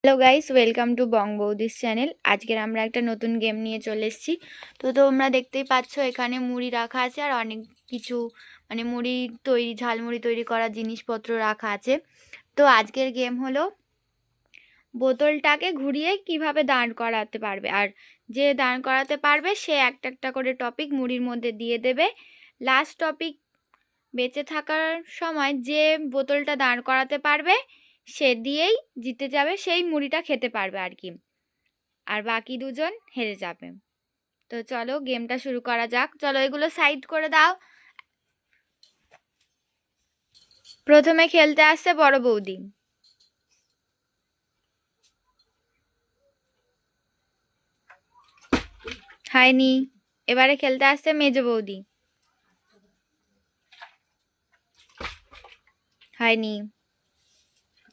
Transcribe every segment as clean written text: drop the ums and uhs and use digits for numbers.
Hello guys, welcome to Bong Boudi's channel. আজকের আমরা একটা নতুন গেম নিয়ে চলে এসেছি। তো তোমরা দেখতেই পাচ্ছ এখানে মুড়ি রাখা আছে আর অনেক কিছু মুড়ি তৈরি, ঝালমুড়ি তৈরি করার জিনিসপত্র রাখা আছে। তো আজকের গেম হলো বোতলটাকে ঘুরিয়ে কিভাবে দাঁড় করাতে পারবে, আর যে দাঁড় করাতে পারবে সে একটা একটা করে টপিক মুড়ির মধ্যে দিয়ে দেবে। লাস্ট টপিক বেঁচে থাকার সময় যে বোতলটা দাঁড় করাতে পারবে সে দিয়েই জিতে যাবে, সেই মুড়িটা খেতে পারবে আর কি, আর বাকি দুজন হেরে যাবে। তো চলো গেমটা শুরু করা যাক। চলো এগুলো সাইড করে দাও। প্রথমে খেলতে আসছে বড় বৌদি। হয়নি। এবারে খেলতে আসছে মেজ বৌদি। হয়নি।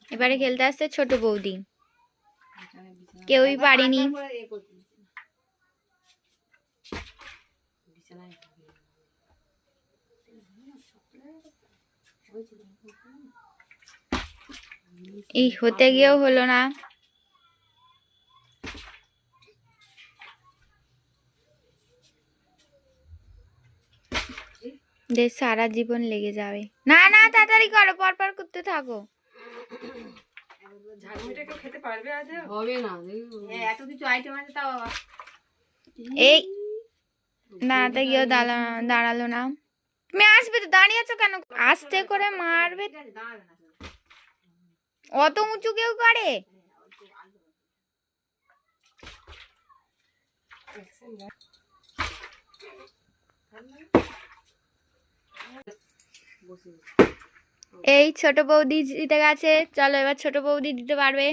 এবারে খেলতে আসছে ছোট বৌদি। কেউই পারিনি। এই হতে গিয়েও হলো না। সারা জীবন লেগে যাবে। না না, তাড়াতাড়ি করো, পরপর করতে থাকো। এই দাঁড়াতে গিয়েও দাঁড়ালো না। তুমি আসবে তো, দাঁড়িয়ে আছো কেন? আস্তে করে মারবে। অত উঁচু কেউ করে? এই ছোট বৌদি জিতে গেছে। চলো এবার ছোট বৌদি দিতে পারবে।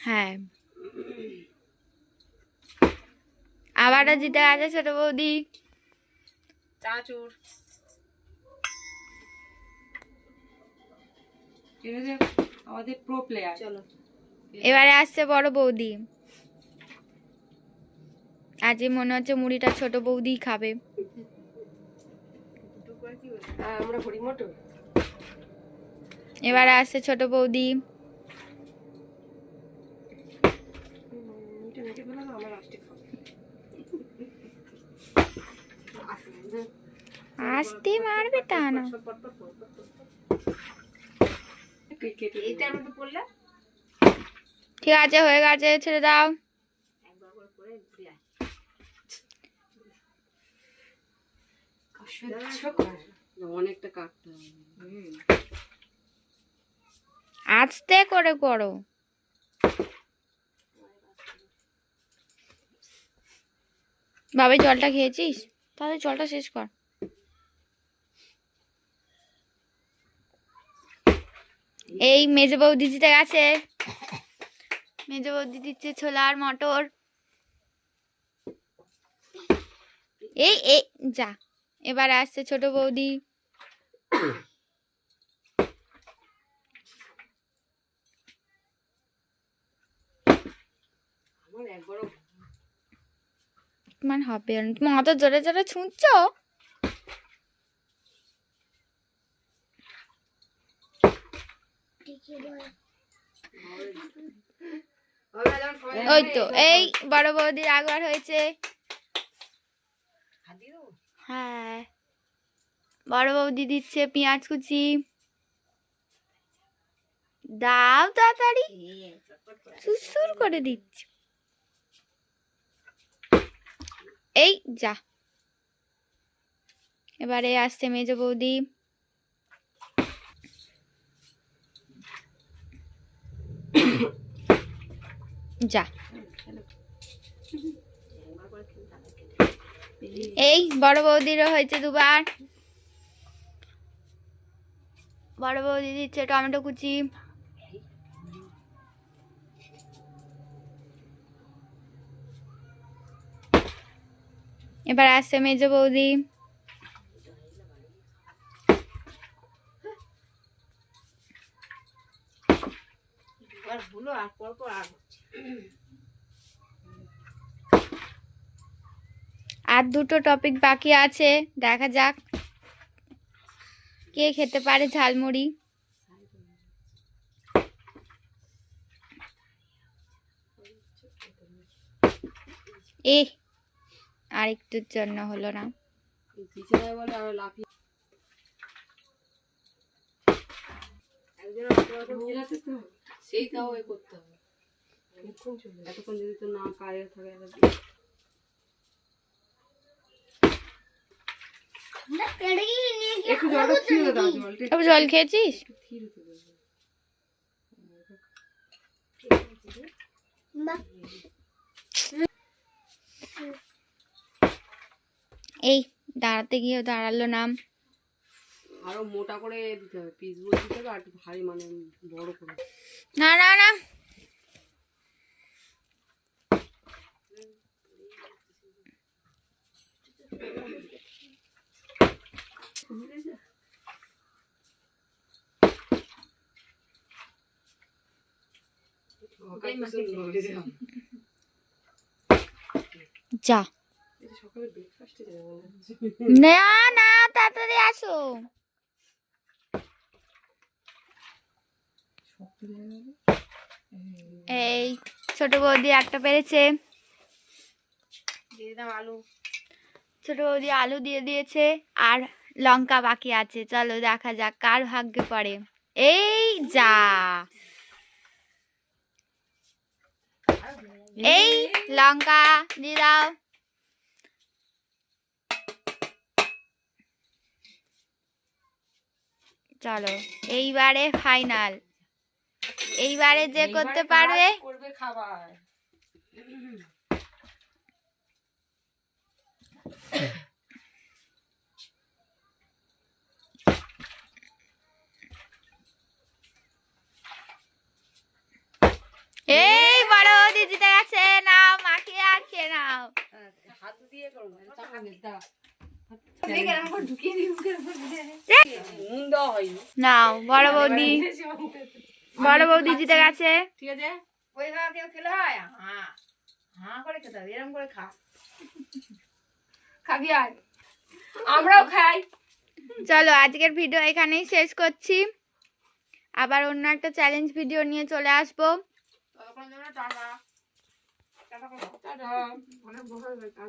হ্যাঁ, আবারও জিতে গেছে ছোট বৌদি। এবারে আসছে বড় বৌদি। আজ মনে হচ্ছে মুড়িটা ছোট বৌদি খাবে। এবারে আসছে ছোট বৌদি। আস্তে মারবে, তা না। ঠিক আছে, হয়ে গেছে, ছেড়ে দাও। আস্তে করে করো। বাবা জলটা খেয়েছিস? তাহলে জলটা শেষ কর। এই মেজে বৌদি জিতে গেছে। মেজে বৌদি দিচ্ছে ছোলা আর মটর। এই এই যা। এবারে আসছে ছোট বৌদি। হবে, তুমি অত জোরে জোরে ছুঁচ্ছ। ওই তো, এই বড় বৌদির আগবার হয়েছে। হ্যাঁ, বড় বৌদি দিচ্ছে পেঁয়াজ কুচি। দাও তাড়াতাড়ি, সুসুর করে দিচ্ছে। এই যা। এবারে আসছে মেজ বৌদি। যা। এই বড় বৌদিরও হয়েছে দুবার। বড় বৌদি দিচ্ছে টমেটো কুচি। এবার আসছে মেজ বৌদি। আর দুটো টপিক বাকি আছে, দেখা যাক। কে খেতে পারে ঝালমুড়ি? এ আর একটুর জন্য হলো না। সেইটাও করতে হবে, এতক্ষণ যদি তো না কাজে থাকে। একটু জলটা ছিঁড়ে দাও, জলটা জল খেয়েছিস? ছিঁড়ে দেবে। এই দাঁড়াতে গিয়ে দাঁড়ালো না। আরো মোটা করে দিতে হবে, পিস বল দিতে হবে, আর একটু ভারী মানে বড় করে। না না না, যা সকালে ব্রেকফাস্টে যাবো না না, তাড়াতাড়ি আসো। এই ছোট বৌদি একটা পেরেছে। দিয়ে দাও আলু। ছোট বৌদি আলু দিয়ে দিয়েছে, আর লঙ্কা বাকি আছে। চলো দেখা যাক কার ভাগ্যে পড়ে। এই যা, এই লঙ্কা দিয়ে দাও। চলো এইবারে ফাইনাল, এইবারে যে করতে পারবে করবে খাবার। এই বড় বৌদি জিতে গেছে, নাও মাখিয়ে আর খেয়ে নাও। হাত দিয়ে করবো, নাও বড় বৌদি, বড় বৌদি জিতে গেছে। ঠিক আছে। ওই কেউ খেলে হয়, হ্যাঁ হ্যাঁ করে খেতে হবে, এরকম করে খা। খাবি আর আমরাও খাই। চলো আজকের ভিডিও এখানেই শেষ করছি, আবার অন্য একটা চ্যালেঞ্জ ভিডিও নিয়ে চলে আসবো। Tata tata tata. অনেক বড় হয়ে গেছে।